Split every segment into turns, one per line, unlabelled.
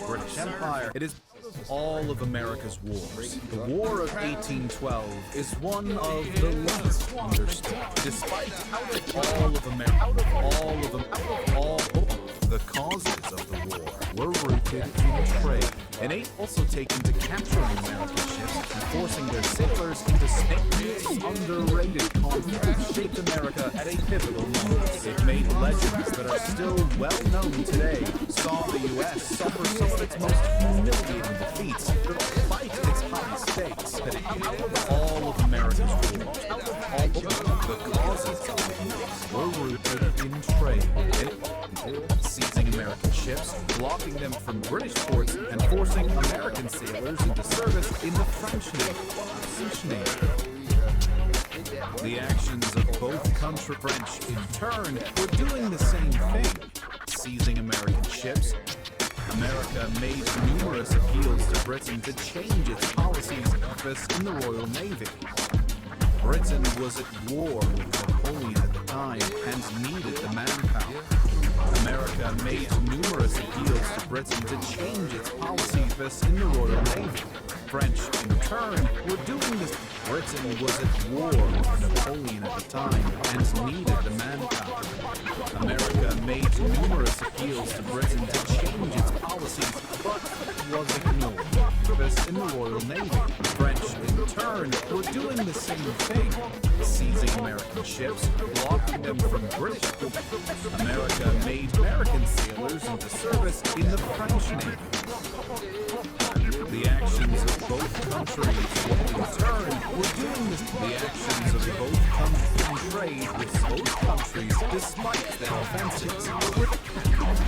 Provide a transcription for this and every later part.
British Empire. It is all of America's wars. The War of 1812 is one of the least understood, despite all the causes of the war were rooted in trade. And it also taken to capturing American ships and forcing their sailors into this underrated conflict shaped America at a pivotal moment. It made legends that are still well known today, saw the U.S. suffer some of its most humiliating defeats, despite its high stakes. That it all of America's wars, all the causes of the wars were rooted in trade. Seizing American ships, blocking them from British ports, and forcing American sailors into service in the French Navy. The actions of both countries, French in turn, were doing the same thing. Seizing American ships, America made numerous appeals to Britain to change its policies in the Royal Navy. Britain was at war with Napoleon at the time and needed the manpower. America made numerous appeals to Britain to change its policies in the Royal Navy. French, in turn, were doing this. Britain was at war with Napoleon at the time and needed the manpower. America made numerous appeals to Britain to change its policies, but was ignored. In the Royal Navy, French, in turn, were doing the same thing, seizing American ships, blocking them from British ports. America made American sailors into service in the French Navy. The actions of both countries, in turn, were doing this. The actions of both countries in trade with both countries, despite their offenses, would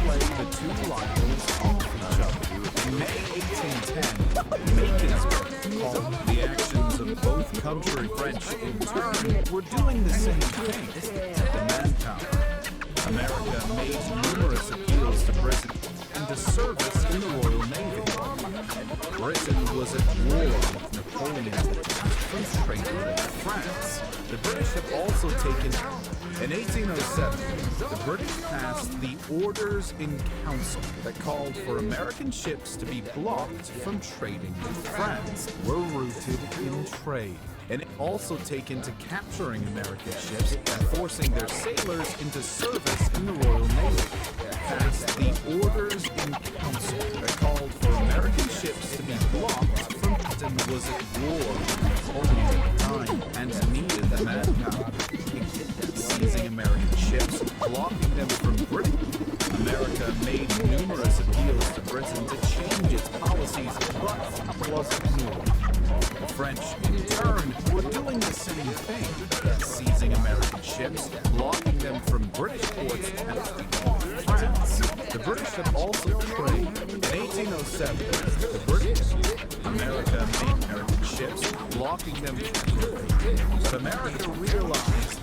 play the two rivals off each other. In May 1810, Macon's called the actions of both countries, French, in turn, were doing the same thing. The manpower. America made numerous appeals to Britain into service in the Royal Navy. Britain was at war with Napoleon from trading with France. The British have also taken. In 1807, the British passed the Orders in Council that called for American ships to be blocked from trading with France, were rooted in trade. And also taken to capturing American ships and forcing their sailors into service in the Royal Navy. Passed the Orders in Council that called for American ships to be blocked from Britain was at war only at the time and needed the manpower. Seizing American ships, blocking them from Britain. America made numerous appeals to Britain to change its policies, but was ignored. The French, in turn, were doing the same thing, seizing American ships, blocking them from British ports and France. The British had also prayed. In 1807, the British, America made American ships, blocking them from but America realized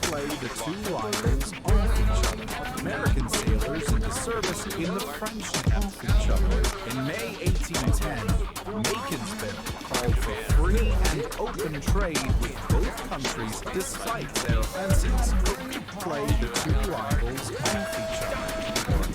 play the two rivals off each other. American sailors into service in the French off each other. In May 1810, Macon's bill called for free and open trade with both countries despite their offenses. Play the two rivals off each other.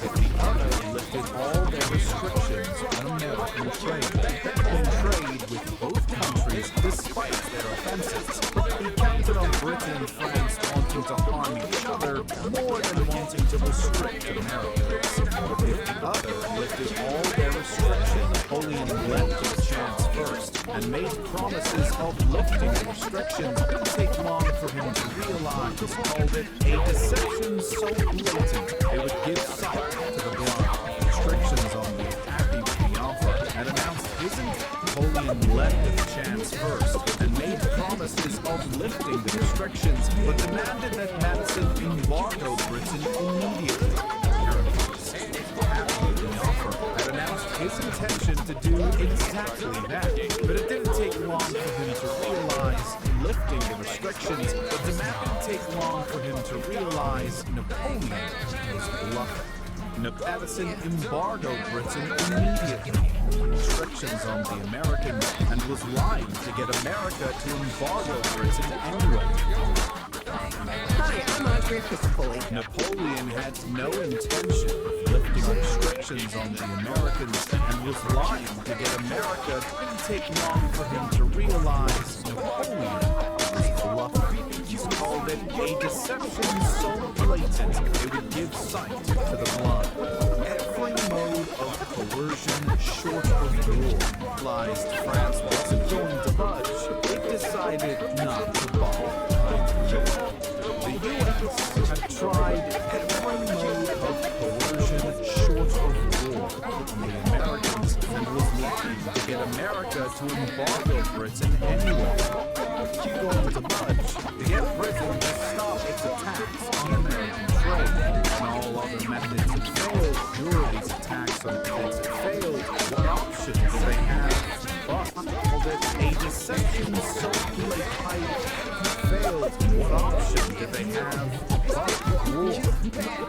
The other lifted all their restrictions on American trade. Open trade with both countries despite their offenses. He counted on Britain and France wanting to harm each other more than wanting to restrict Americans. If the other lifted all their restrictions, Napoleon leapt his chance first and made promises of lifting the restrictions. It didn't take long for him to realize, called it a deception so blatant it would give sight to the blind. Restrictions on the happy with the offer and announced his intent. Napoleon leapt his chance first and made promises of lifting the restrictions, but demanded that Madison embargo Britain immediately. Happy with the offer had announced his intention to do exactly that, but it didn't take long for him to realize lifting the restrictions, but demanded take long for him to realize Napoleon was bluffing. Madison embargoed Britain immediately. Restrictions on the Americans and was lying to get America to embargo Britain anyway.
Hi, I'm Audrey Episcopoli.
Napoleon had no intention of lifting restrictions on the Americans and was lying to get America. It didn't take long for him to realize Napoleon was bluffing. He's called it a deception so blatant it would give sight to the blind. Every mode of coercion short of war applies to France wasn't going to budge. It decided not to ball. The U.S. had tried every mode of coercion short of war on the Americans and was lying to get America to embargo Britain anyway. Going to budge to get Britain to stop its attacks on American trade. When all other methods had failed, sure these attacks on methods had failed. What options did they have? But called it a deception so blatant failed. What option did they have but war?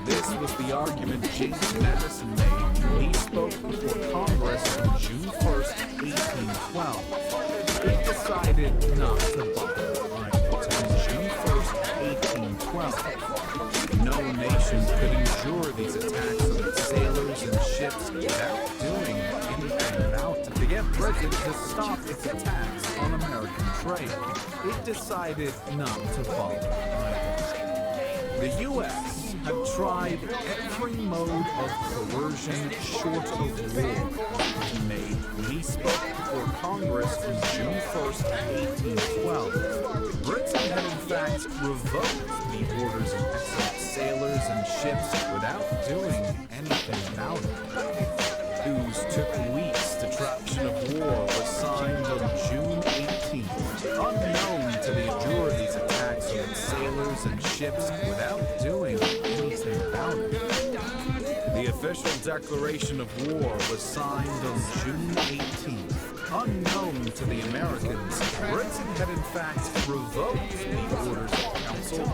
This was the argument James Madison made. He spoke before Congress on June 1st, 1812. He decided not to bother. On June 1st, 1812. No nation could endure these attacks on its sailors and ships without doing anything about it. To get Britain to stop its attacks on American trade, it decided not to bother. The U.S. had tried every mode of coercion short of war. He made when he spoke before Congress on June 1st, 1812. Britain had in fact revoked the orders of excellent sailors and ships without doing anything about it. News took weeks. The Declaration of War was signed on June 18th. Unknown to the endure these attacks on its sailors and ships without doing anything about it. The official declaration of war was signed on June 18th. Unknown to the Americans, Britain had in fact revoked the orders of council.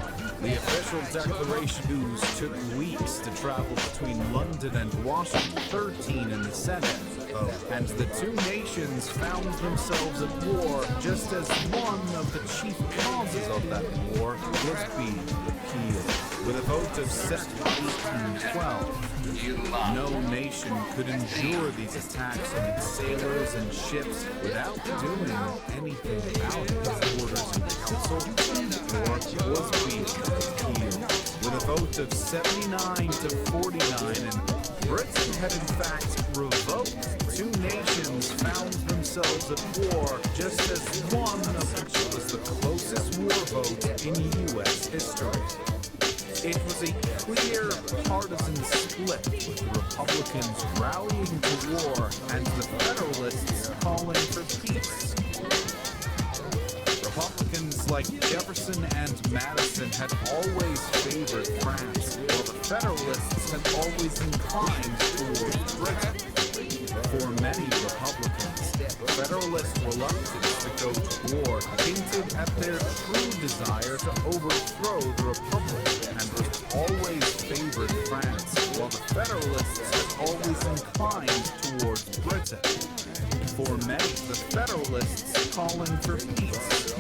The official declaration news took weeks to travel between London and Washington, 13 in the Senate, and the two nations found themselves at war just as one of the chief causes of that war was being repealed. With a vote of 1812, no nation could endure these attacks on its sailors and ships without doing anything about it. The orders in council was being repealed. With a vote of 79 to 49, and Britain had in fact revoked. Two nations found themselves at war just as one of which was the closest war vote in U.S. history. It was a clear partisan split, with the Republicans rallying to war and the Federalists calling for peace. Republicans like Jefferson and Madison had always favored France, while the Federalists had always inclined towards Britain. For many Republicans, Federalist reluctance to go to war hinted at their true desire to overthrow the Republic and was always favored France, while the Federalists had always inclined towards Britain. For many, the Federalists calling for peace.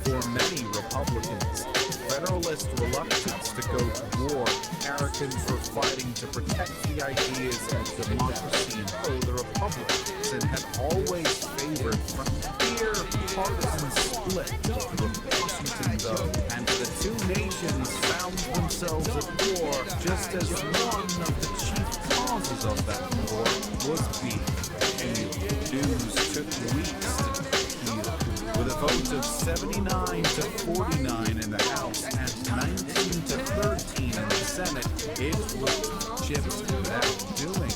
For many Republicans, Federalist reluctance to go to war, Americans were fighting to protect the ideas of democracy and the Republicans, and had always favored from clear partisan split with Washington, though, and the two nations found themselves at war just as one of the chief causes of that war was being repealed. News took weeks to repeal. With a vote of 79 to 49 in the House and 19 to 13 in the Senate, it was chips without doing.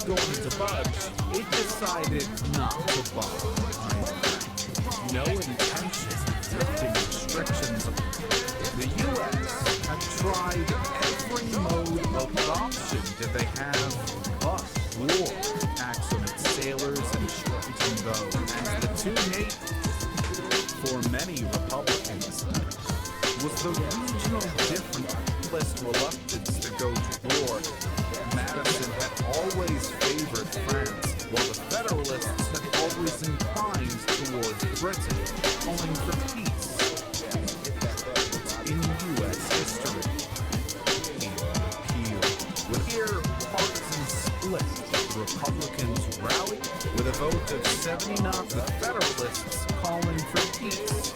Going to budge, it decided not to bother either. No intention of lifting restrictions. The U.S. had tried every mode of option that they have but war. Attacks on its sailors and ships, though, and the two nations. For many Republicans, was the regional difference reluctance to go to war. Madison had always favored France, while the Federalists had always inclined towards Britain, calling for peace. In U.S. Republicans rallied with a vote of 79, the Federalists calling for peace.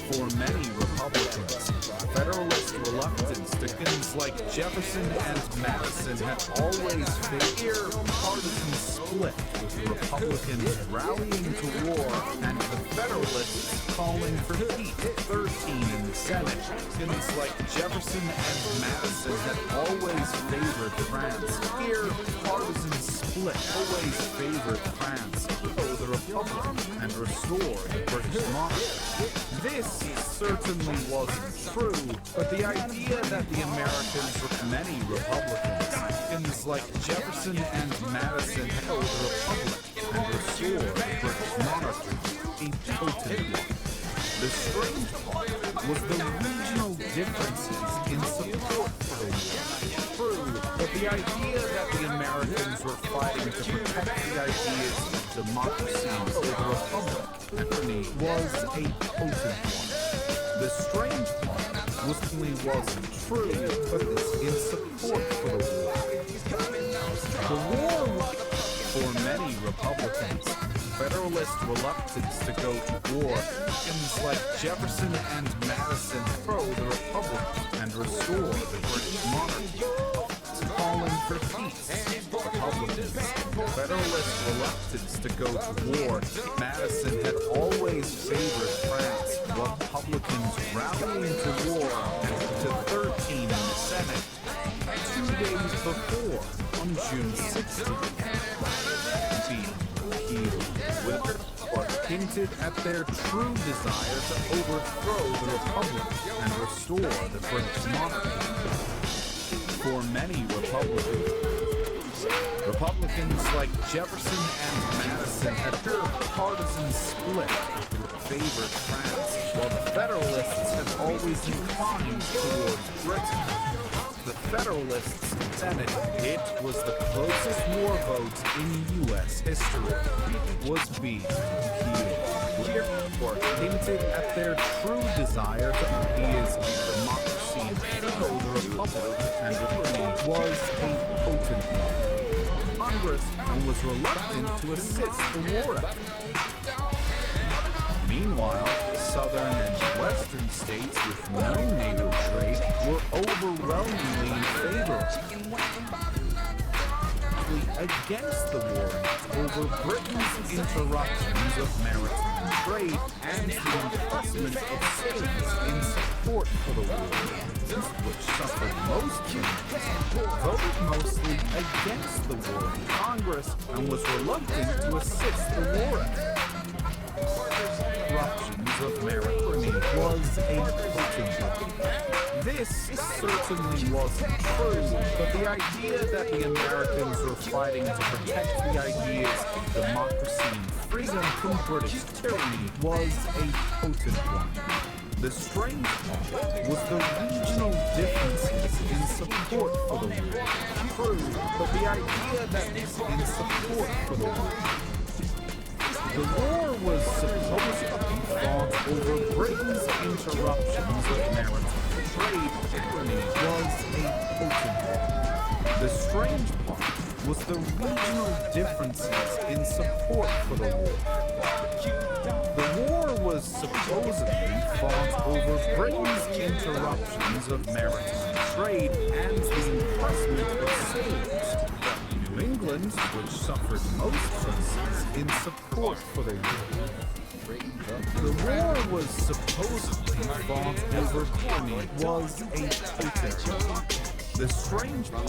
For many Republicans, Federalist reluctance to things like Jefferson and Madison had always favored partisan split, with Republicans rallying to war and the Federalists calling for peace. 13 in the Senate. Things like Jefferson and Madison had always favored France. Here, partisan split always favored France, the Republic, and restore the British monarchy. This certainly wasn't true, but the idea that the Americans were many Republicans, things like Jefferson and Madison held the Republic and restore the British monarchy, a potent one. The strange part was the regional differences in support for the war. True, but the idea that the Americans were fighting to protect the ideas of democracy and the Republic was a potent one. The strange part wasn't true, but it's in support for the war. The war, for many Republicans, Federalist reluctance to go to war, things like Jefferson and Madison pro the Republic and restore the British monarchy, calling for peace. Republicans, Federalist reluctance to go to war, Madison had always favored France. Republicans rallying to war and to 13 in the Senate 2 days before, on June 16th. Hinted at their true desire to overthrow the Republic and restore the British monarchy. For many Republicans like Jefferson and Madison had a partisan split who favored France, while the Federalists had always inclined towards Britain. The Federalists' Senate, it was the closest war vote in U.S. history. Was being or hinted at their true desire to appease democracy and the Republic, and was a potent one. Congress was reluctant to assist the war effort. Meanwhile, southern and western states with no NATO trade were overwhelmingly in favor against the war over Britain's interruptions of maritime trade and the impressment of sailors in support for the war, which suffered most voted mostly against the war in Congress and was reluctant to assist the war effort. Interruptions of maritime was a potent one. This certainly wasn't true, but the idea that the Americans were fighting to protect the ideas of democracy and freedom from British tyranny was a potent one. The strange part was the regional differences in support for the war. True, but the idea that in support for the war. The war was supposed to be fought over Britain's interruptions of maritime trade tyranny was a potent one. The strange part was the regional differences in support for the war. The war was supposedly fought over Britain's interruptions of maritime trade and the impressment of sailors. New England, which suffered most losses in support for the war. The war was supposedly fought over Britain was a potent. The strange part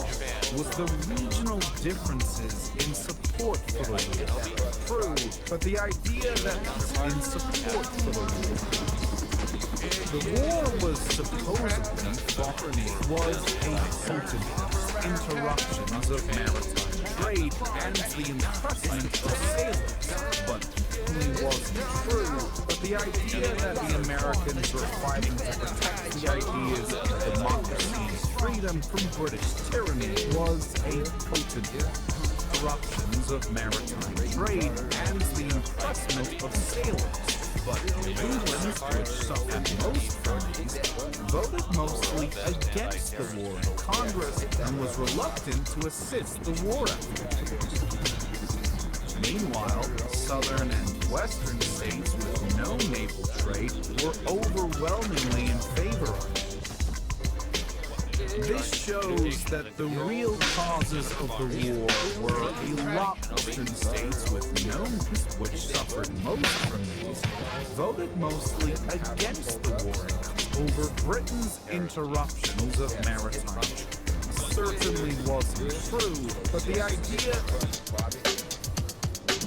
was the regional differences in support for the war. True, but the idea that in support for the war. The war was supposedly fought was a potent. Interruptions of maritime trade and the impressment of sailors, but it wasn't true. But the idea that the Americans were fighting to protect the ideas of democracy and freedom from British tyranny was a potent. Interruptions of maritime trade and the impressment of sailors. But New England, which suffered most from these, voted mostly against the war in Congress and was reluctant to assist the war effort. southern and western states with no naval trade were overwhelmingly in favor of it. This shows that the real causes of the war were a lot western states with no, which suffered most from these, voted mostly against the war over Britain's interruptions of maritime trade. Certainly wasn't true, but the idea.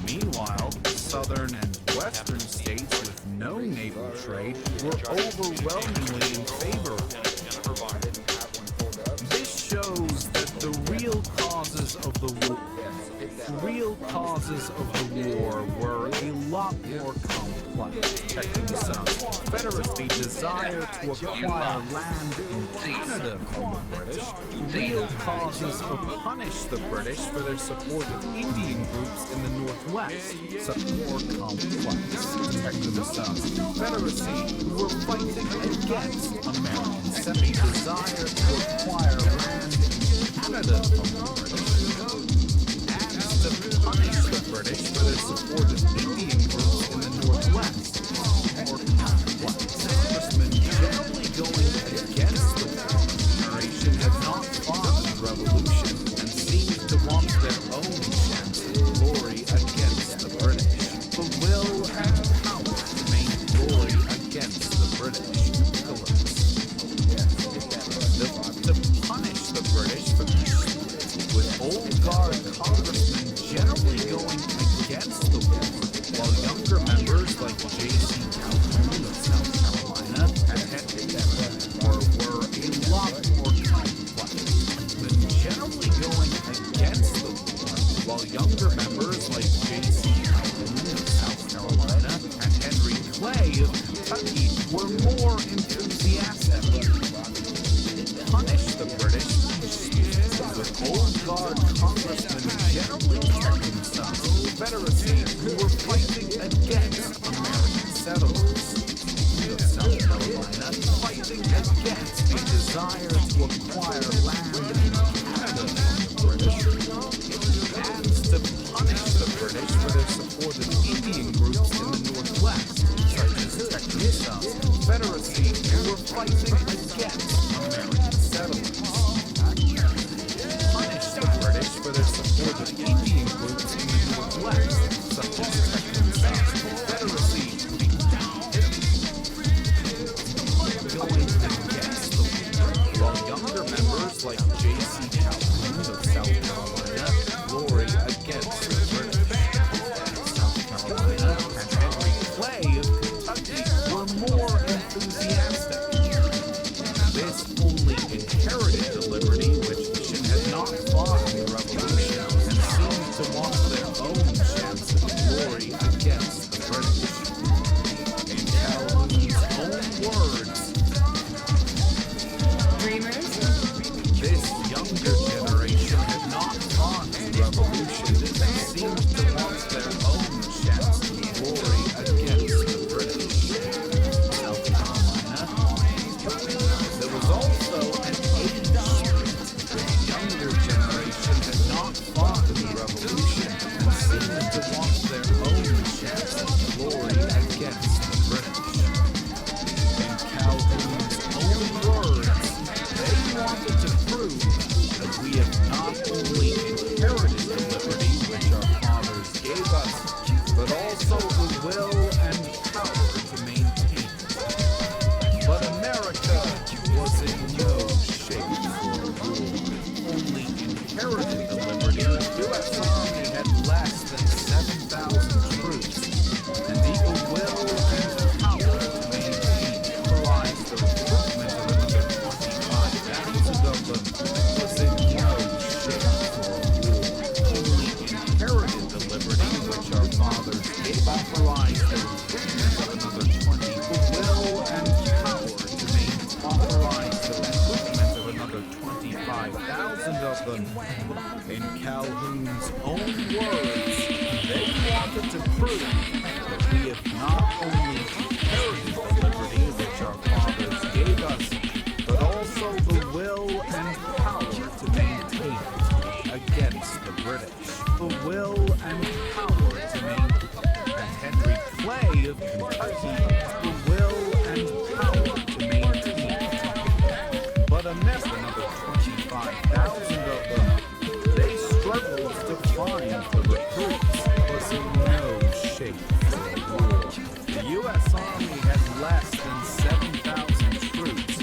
Meanwhile, southern and western states with no naval trade were overwhelmingly in favor of it. This shows that the real causes of the war were a lot more complex. Checking this out. Confederacy desire to acquire land in Canada from the British. Real causes of punish the British for their support of Indian groups in the Northwest. Such more complex. Checking this out. Confederacy were fighting against Americans. They desire to acquire land in Canada from the British. To punish the British for their support of Indian groups in the Northwest. Or complex. Congressmen generally going against the war. Generation had not fought the revolution and seemed to want their own chance of glory against the British. The will and power to main glory against the British. To punish the British for with old guard congressmen generally going against the war, while younger members like J.C. Calhoun of South Carolina and Henry were a lot more complex. But generally going against the war, while younger members like J.C. Calhoun of South Carolina and Henry Clay of Kentucky were more enthusiastic. Punish the British with old guard congressmen generally checking themselves. Confederacy who were fighting against American settlers of South Carolina, fighting against a desire to acquire land in Canada from the British, and to punish the British for their support of Indian groups in the Northwest, such as Texas. Confederacy who were fighting against American settlers. For their support of Indian groups in the Northwest, such as Texas. Confederacy going against the war, while younger members like J.C. Calhoun of South Carolina glory against the British. South Carolina and Henry Clay of Kentucky were more enthusiastic. This only inherited the liberty which had not fought in the revolution and seemed to want their own chance of glory against the British. In Calhoun's own words,
Dreamers?
this younger generation had not fought in the revolution and seemed to want their own chance of glory against the British. South Carolina. There was also an age the younger generation had not fought in the revolution and seemed to want their own chance of glory against the British. In Calhoun's own words, they wanted to prove that we have not only inherited the liberty which our fathers gave us, but also the will and power to maintain it. But America was in no shape for war. Only inherited the liberty, the U.S. Army had less than 7,000 troops, and the will and power to maintain authorized the recruitment of another 25,000 of them was in no shape for war. Only inherited the liberty which our fathers gave, authorized the recruitment of another 20. The will and power to maintain authorized the recruitment of another 25,000 of them. In Calhoun's own words, they wanted to prove that we have not only inherited the liberty which our fathers gave us, but also the will and power to maintain it against the British. The will and power to maintain of Kentucky the will and power to maintain. But amidst another 25,000 of them, they struggled to find the recruits was in no shape for a war. The U.S. Army had less than 7,000 troops,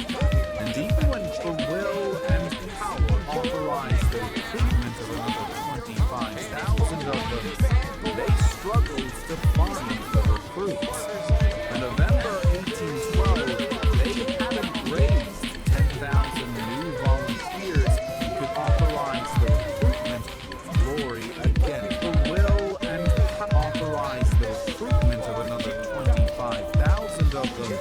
and even when the will and power authorized the recruitment of another 25,000 of them, they struggled to find the recruits. In November 1812, they hadn't raised 10,000 new volunteers who could authorize the recruitment of glory again. The will and authorized the recruitment of another 25,000 of them.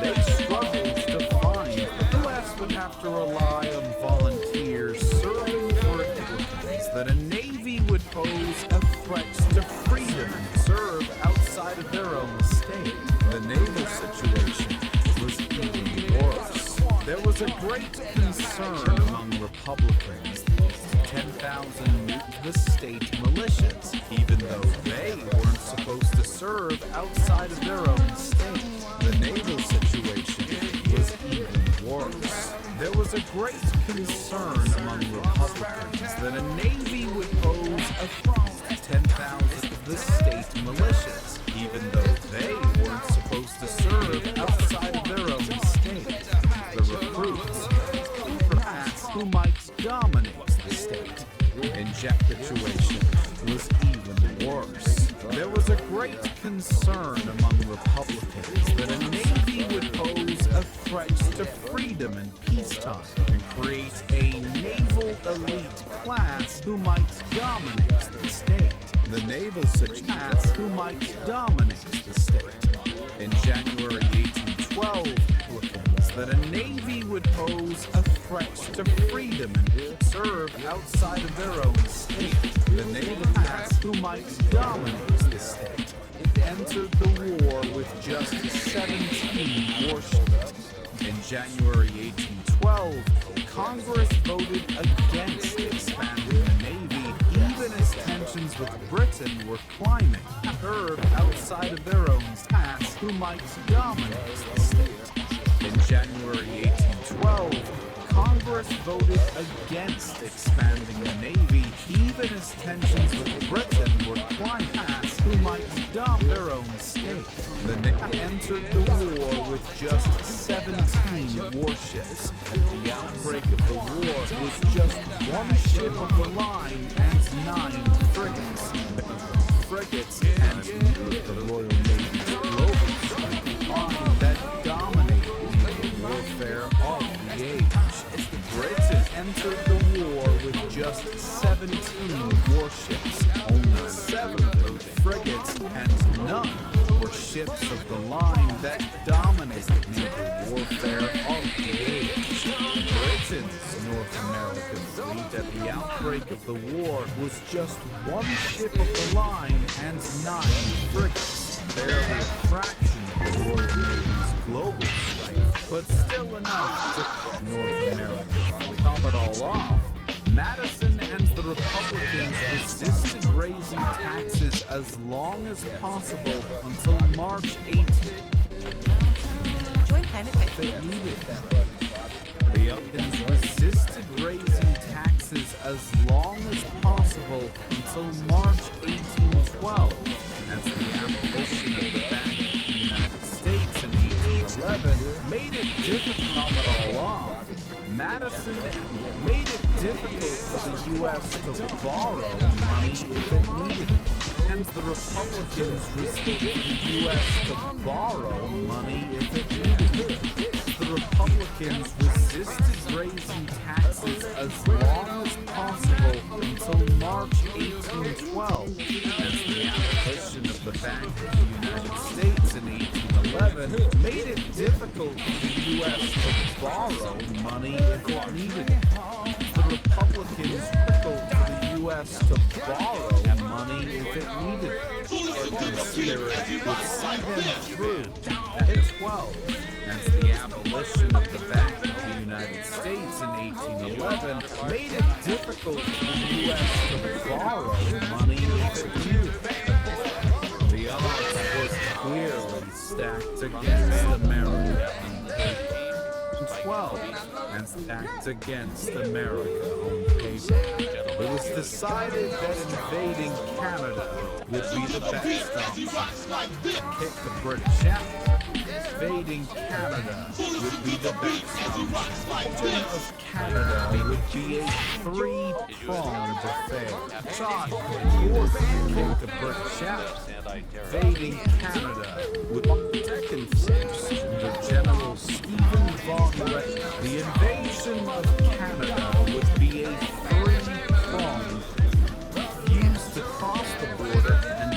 They struggled to find. The U.S. would have to rely on volunteers serving for Republicans, that a navy would pose a threat to freedom and serve outside of their own state. The naval situation was even worse. There was a great concern among Republicans that 10,000 the state militias, even though they weren't supposed to serve outside of their own state. The naval situation was even worse. There was a great concern among Republicans that a navy would pose a threat to 10,000 of the state militias, even though they weren't supposed to serve outside of their own state. The recruits, perhaps, who might dominate the state. And Jack situation was even worse. There was a great concern among Republicans that a navy would pose a threat to freedom in peacetime and create a naval elite class who might dominate the state. The naval class who might dominate the state. In January 1812, that a navy would pose a threat to freedom and serve outside of their own state. The naval class who might dominate the state entered the war with just 17 warships. In January 1812, Congress voted against expanding the Navy, even as tensions with Britain were climbing. Serve outside of their own class who might dominate the state. In January 1812, Congress voted against expanding the Navy, even as tensions with Britain were climbing past who might dump their own state. The Navy entered the war with just 17 warships. At the outbreak of the war was just one ship of the line and 9 frigates. Frigates and the Royal Navy's global strike line that dominated warfare of the age. Britain entered the war with just 17 warships. Only 7 were frigates and none were ships of the line that dominated naval warfare of the age. Britain's North American fleet at the outbreak of the war was just 1 ship of the line and 9 frigates. Barely a fraction of the Royal Navy's global strength, but still enough to North America. To top it all off, Madison and the Republicans resisted raising taxes as long as possible until March 18th. They needed them. The Republicans resisted raising taxes as long as possible until March 1812, as the abolition of the Bank of the United States in 1811 made it difficult to all off. Madison made it difficult for the U.S. to borrow money if it needed it, and the Republicans resisted the U.S. to borrow money if it needed it. The Republicans resisted raising taxes as long as possible until March 1812, as the abolition of the Bank of the United States in 1811 made it difficult for the U.S. to borrow money if it needed it. The Republicans struggled for the U.S. to borrow money if it needed it. Consider it would see them through at 12, as the abolition of the Bank of the United States in 1811 made it difficult for the U.S. to borrow money if it needed it. The odds was clearly act against America on paper. It was decided that invading Canada would be the best option. Kick the British out. Invading Canada would be the best option. Of Canada would be a three-pronged affair. Shot or kick the British out. Invading Canada would be second force under General Stephen von Ley. The invasion of Canada would be a three-pronged used to cross the border and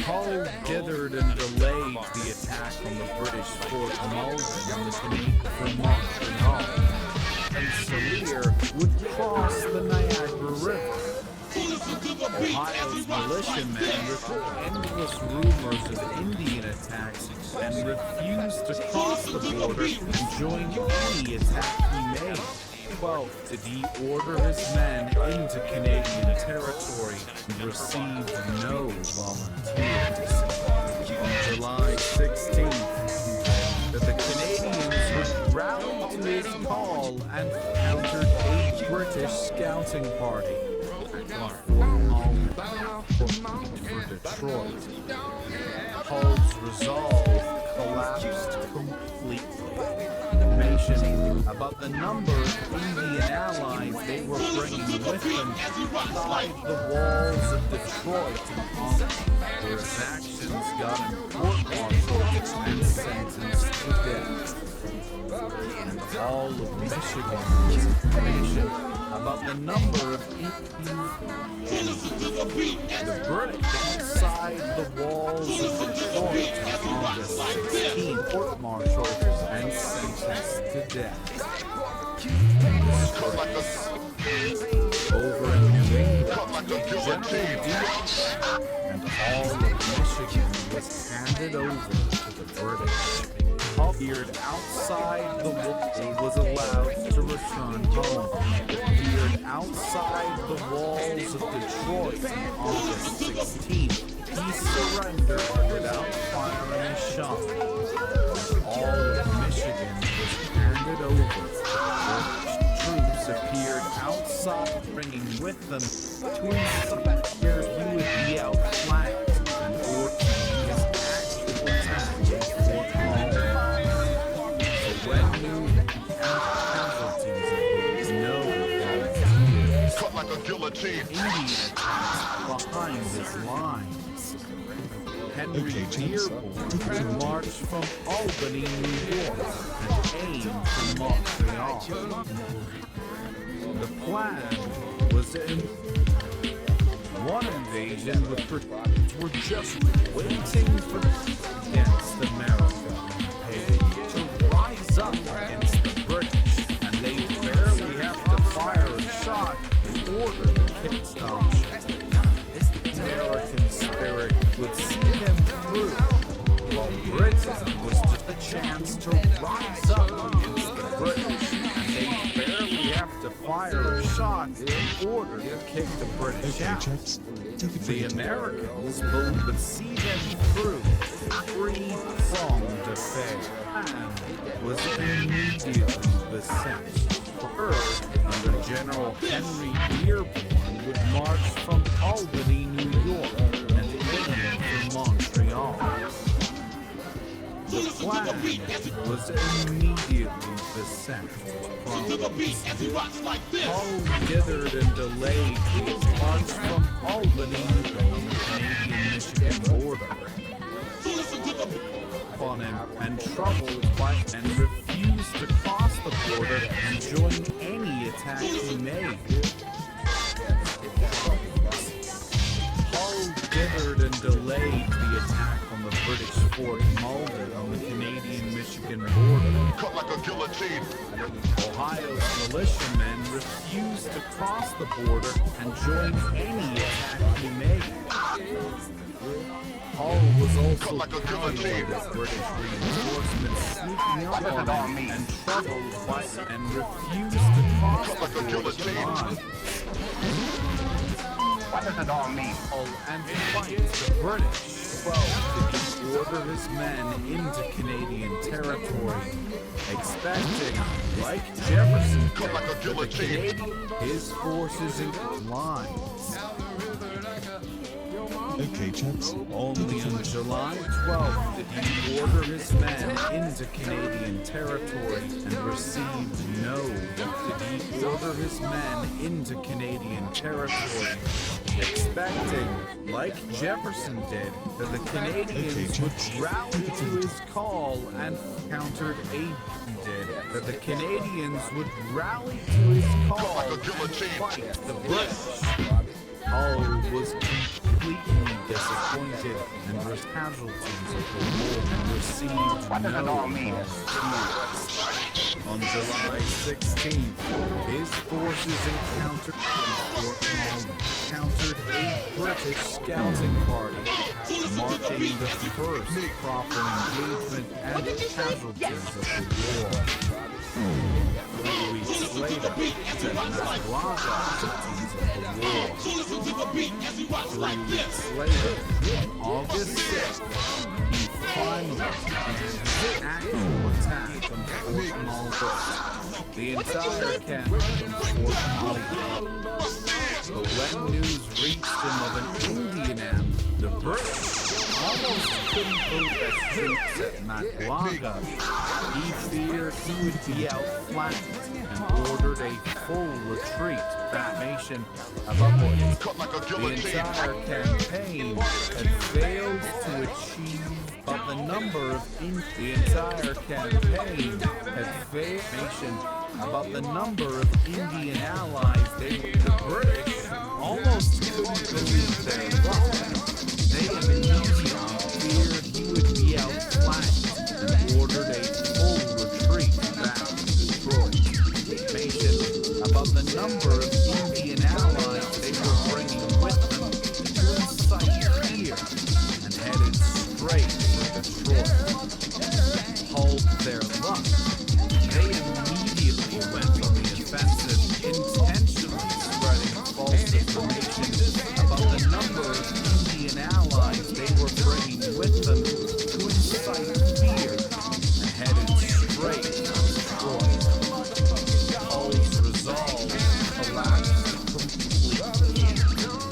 Hull dithered and delayed the attack on the British Fort Malden in the Canadian Montreal, and Salier would cross the Niagara River. Ohio's militiamen reported endless rumors of Indian attacks and refused to cross the border and join any attack he made. 12. Did he order his men into Canadian territory and received no volunteers? On July 16th, that the Canadians would rally to his call and countered a British scouting party for Detroit. Hull's resolve collapsed completely. Information about the number of Indian allies they were bringing with them inside the walls of Detroit and Congress, where his actions got him court-martialed and sentenced to death. And all of Michigan was information about the number of the British inside the walls of Detroit on August 16, court-martialed and sentenced to death. Over in New England, General Diaz and all of Michigan was handed over to the British. Appeared outside the wall, he was allowed to return home. Appeared outside the walls of Detroit on August 16th. He surrendered without firing a shot. All of Michigan was handed over. British troops appeared outside, bringing with them twins. Here he would be outflanked and ordered his actual attack in Fort Malden. When you casualties of no volunteers,
cut like a guillotine.
Indian attacks behind his lines. Henry Dearborn marched from Albany, New York, and aimed for Montreal. The plan was one invasion were just waiting for against America. To rise up against the British, and they barely have to fire a shot in order to kickstart. American spirit would see them through, while Britain was just a chance to rise up against the British, and they barely have to fire a shot in order to kick the British out. The Americans would see them through a three-pronged affair, and was immediately beset. First, under General Henry Dearborn would march from Albany, New York, and aim for Montreal. The plan was immediately beset. Hull dithered and delayed his march from Albany on the Canadian-Michigan border. On him and troubled by and refused to cross the border and join any attack he made. Hull dithered and delayed the attack on the British Fort Malden on the Canadian-Michigan border.
Cut like a guillotine.
Ohio's militiamen refused to cross the border and join any attack he made. Hull was also paranoid of British reinforcements sneaking up on him and troubled by and refused to cross the border line.
What does it all mean?
And fight the British. 12 did he order his men into Canadian territory, expecting, like Jefferson did,
Like a
that the
guillotine.
his forces in line.
Okay, chaps, on the
On July 12th, did he order his men into Canadian territory and received no. Did he order his men into Canadian territory, expecting, like Jefferson did, that the Canadians would rally to his call and countered did, that the Canadians would rally to his call
Like a
and
guillotine.
fight the British. Hull was completely disappointed and was casualties of the war and received no volunteers. On July 16th, his forces encountered a British scouting party, marking the first proper engagement and casualties of the war. 3 weeks later, said Maguaga casualties of the war. 3 weeks later, on August 6th, he finally began his actual attack on Fort Malden. The entire camp from Fort Malden. But when news reached him of an Indian ambush, the British almost couldn't move their troops at Maguaga. He feared he would be outflanked and ordered a full retreat. Formation of upwards.
Like a
The
guillotine.
entire campaign had failed to achieve but the number of the entire campaign had failed about the number of Indian allies the British almost couldn't believe their luck. They immediately feared he would be outflanked and ordered a full retreat back to Detroit. Information about the number of Indian allies they were bringing with them to incite fear and headed straight for Detroit. Hull their luck. They immediately went on the offensive, intentionally spreading false information about the number of Indian allies they were bringing with them to incite fear and headed straight for Detroit. Hull's resolve collapsed completely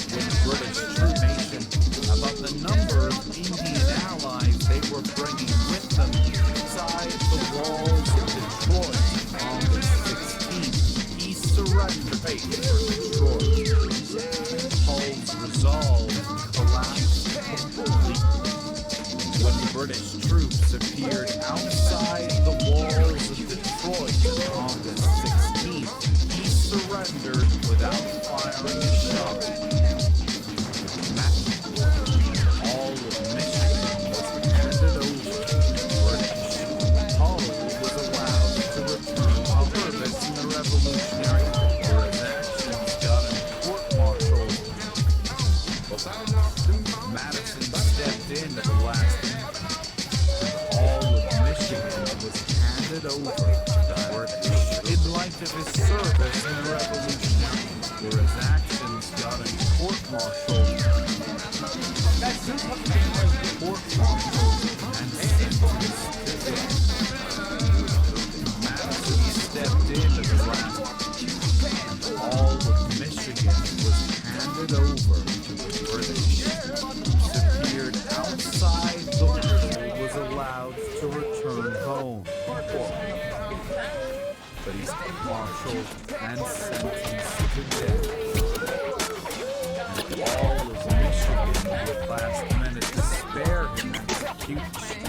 when British information about the number of Indian allies they were bringing with them inside the walls of Detroit on August 16th. He surrendered for Detroit. Hull's resolve collapsed completely when British troops appeared outside the walls of Detroit on August 16th. He surrendered without firing a shot. All of Michigan was handed over to the British. Hull was allowed to return to service in the Revolutionary War where his actions got him court-martialed. Madison stepped in at the last minute. All of Michigan was handed over to the British in light of his service in the Revolutionary War where his actions got him court-martialed. Court-martialed and sentenced to death. Madison stepped in at the last minute. All of Michigan was handed over to the British. Disappeared outside the war was allowed to return home. But he's marshaled and sentenced to death. And all of Michigan with last minute to spare him execution.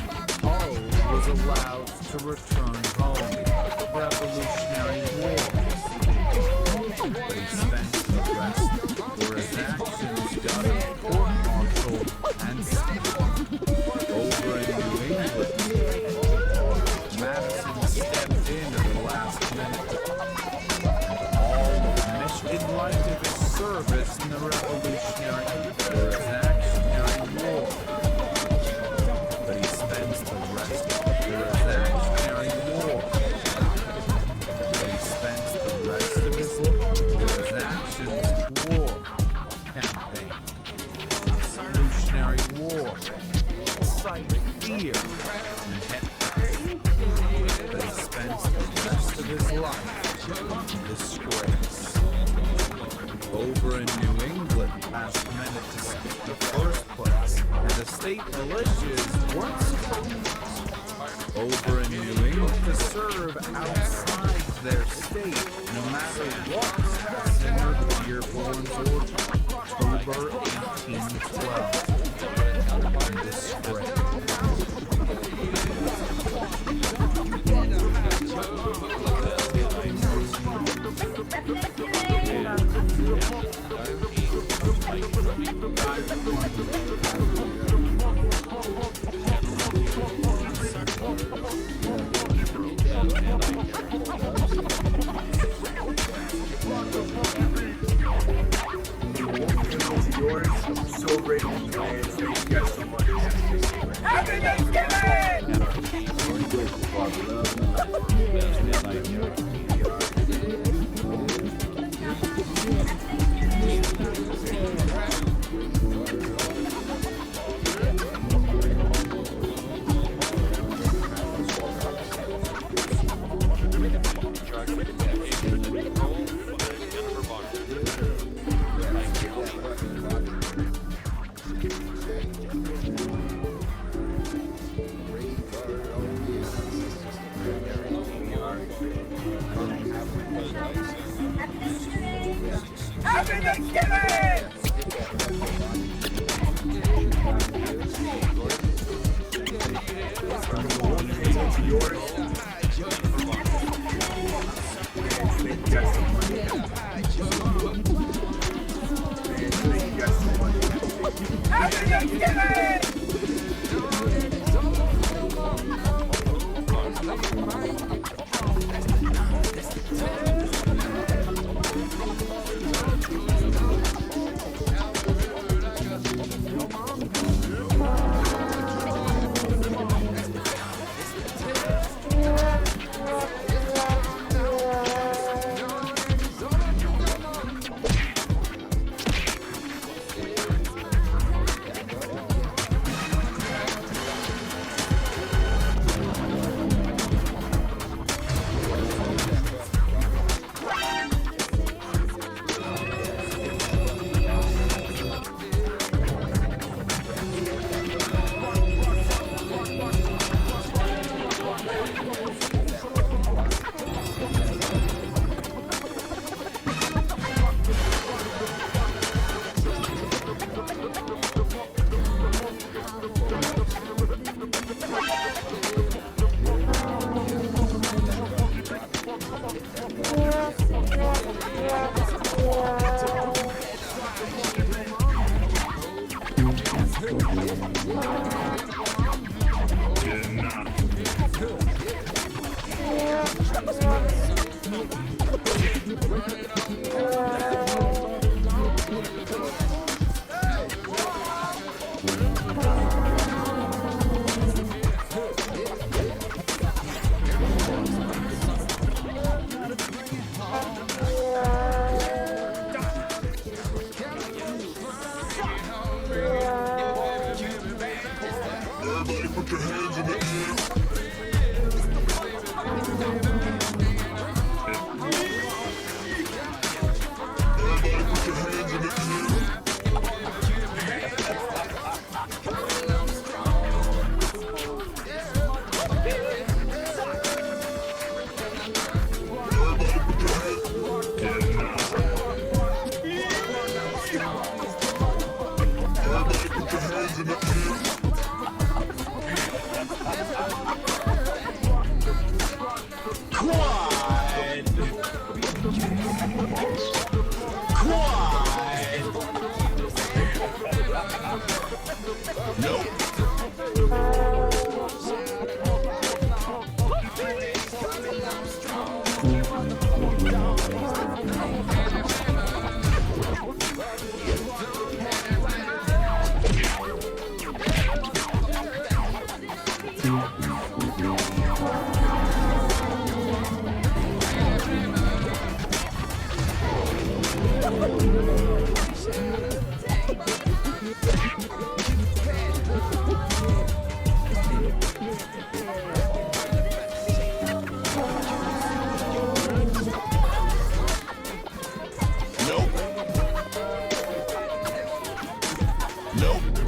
Hull was allowed to return home. The Revolutionary War. But he spent the rest where his actions got him court-martialed and over in New England. Madison stepped in at the last minute. All of Michigan, in light of his service in the Revolutionary War. But he spends the rest of the Revolutionary War. But he spends the rest of his actions war campaign. Revolutionary Revolutionary War, incite fear and hate, but he spent the rest of his life in disgrace. Over in New England, past commanded to skip the first place, and the state militias weren't supposed. Over in New England to serve outside their state, no matter what, similar to Dearborn's order. October 1812. Disgrace.
So grateful to you. Thank you guys so much.
Happy Thanksgiving! Happy Thanksgiving! Happy Thanksgiving!
Everybody put your hands in the air. Everybody put your hands in the air. Everybody put your hands in the air.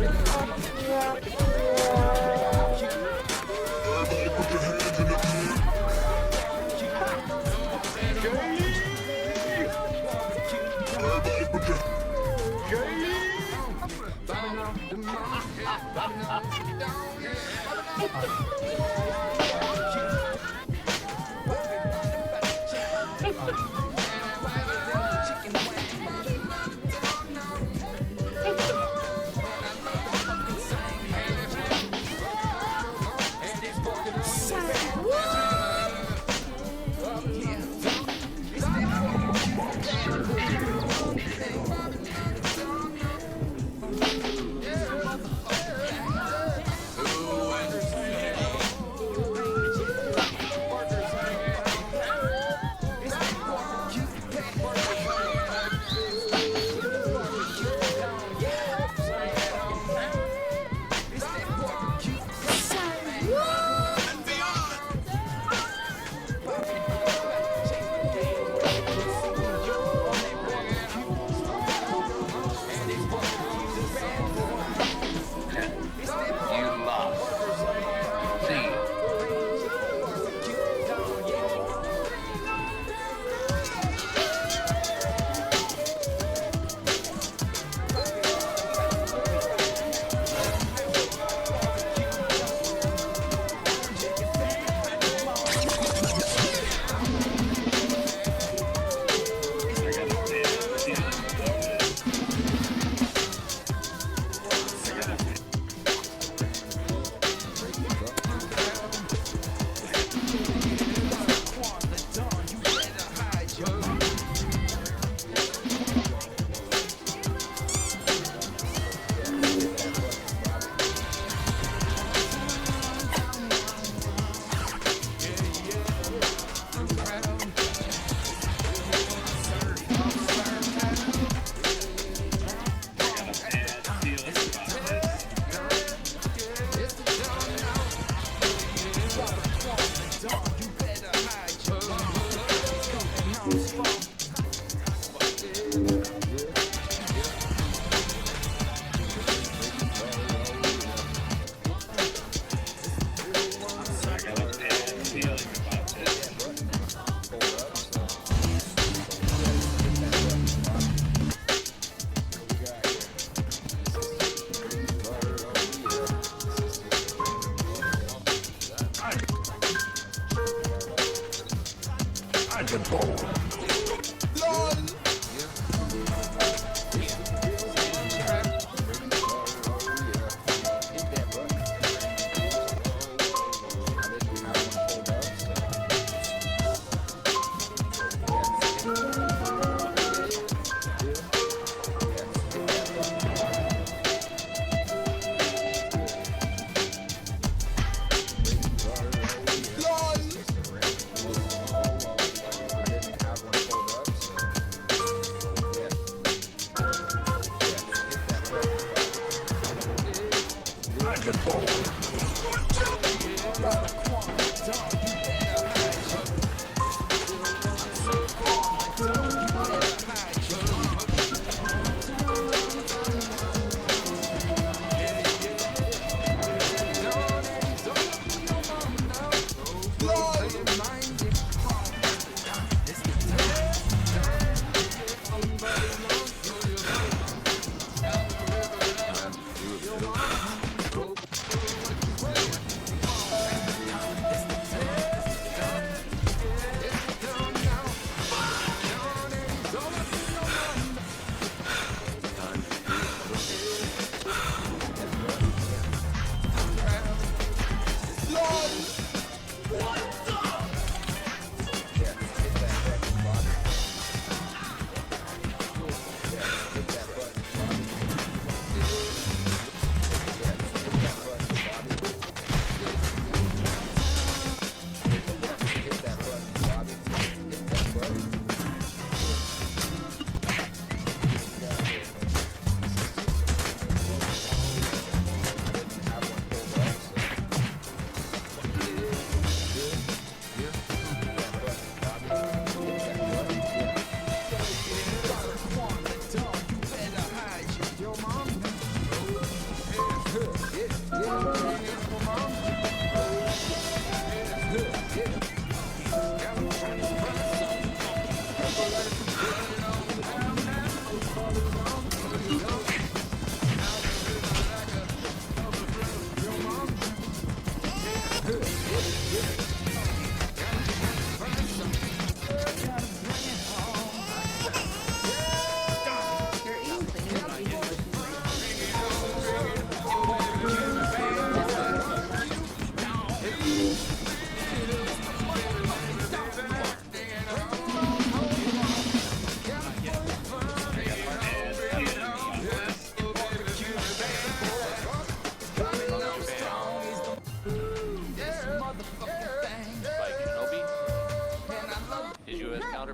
Everybody put your hands in the air. Everybody put your
You lost. See you.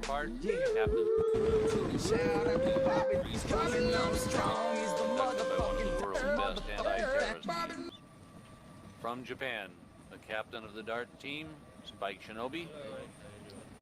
part, Captain.
Shout out to Bobby, he's coming on strong. He's the
Conducted by one of the
motherfucking
world's best anti-terrorist teams. From Japan, the captain of the Dart team, Spike Shinobi.